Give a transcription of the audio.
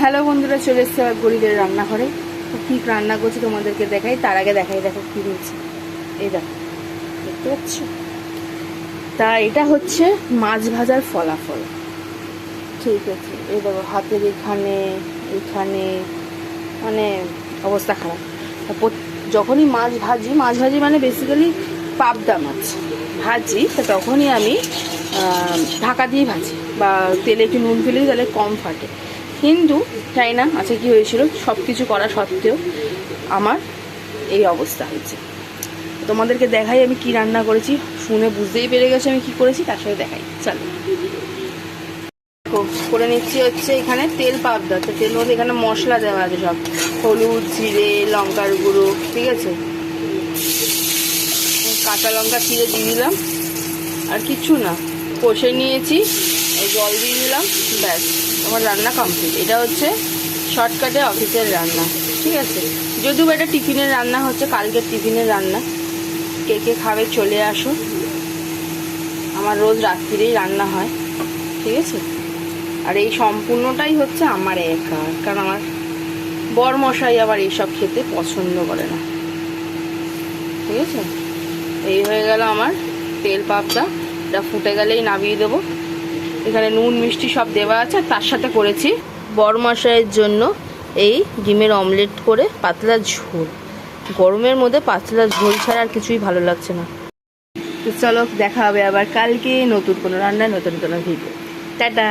Hello বন্ধুরা, চলে এসছে আবার গরিবের রান্নাঘরে। তো কী রান্না করছি তোমাদেরকে দেখাই। তার আগে দেখাই, দেখো কী রয়েছে। এই দেখো, দেখতে পাচ্ছ? তা এটা হচ্ছে মাছ ভাজার ফলাফল। ঠিক আছে, এই দেখো হাতের এখানে এখানে মানে অবস্থা খারাপ। তারপর যখনই মাছ ভাজি মানে বেসিক্যালি পাবদা মাছ ভাজি, তা তখনই আমি ঢাকা দিয়ে ভাজি বা তেলে একটু নুন ফেলে দিই, তাহলে কম ফাটে। কিন্তু জানি না আচ্ছা কী হয়েছিল, সব কিছু করা সত্ত্বেও আমার এই অবস্থা হয়েছে। তোমাদেরকে দেখাই আমি কি রান্না করেছি, শুনে বুঝতেই পেরে গেছে আমি কি করেছি, তার সাথে দেখাই। চলো করে নিচ্ছি হচ্ছে এখানে তেল পাবদা। তো তেল মধ্যে এখানে মশলা দেওয়া আছে, সব হলুদ, জিরে, লঙ্কার গুঁড়ো, ঠিক আছে, কাঁচা লঙ্কা চিড়ে দিয়ে দিলাম, আর কিচ্ছু না, কষে নিয়েছি, জল দিয়ে দিলাম, ব্যাস আমার রান্না কমপ্লিট। এটা হচ্ছে শর্টকাটে অফিসের রান্না, ঠিক আছে। যদিও এটা টিফিনের রান্না হচ্ছে, কালকের টিফিনের রান্না। কে কে খাবে চলে আসো, আমার রোজ রাত্রিরেই রান্না হয়, ঠিক আছে। আর এই সম্পূর্ণটাই হচ্ছে আমার একা, কারণ আমার বরমশাই আবার এইসব খেতে পছন্দ করে না, ঠিক আছে। এই হয়ে গেল আমার তেল পাবদা। এটা ফুটে গেলেই নামিয়ে দেবো। এখানে নুন মিষ্টি সব দেওয়া আছে। তার সাথে করেছি বরমশাইয়ের জন্য এই ডিমের অমলেট করে পাতলা ঝোল। গরমের মধ্যে পাতলা ঝোল ছাড়া আর কিছুই ভালো লাগছে না। তো চলো দেখা হবে আবার কালকে নতুন কোনো রান্নায়, নতুন কোনো ভিডিও। টাটা।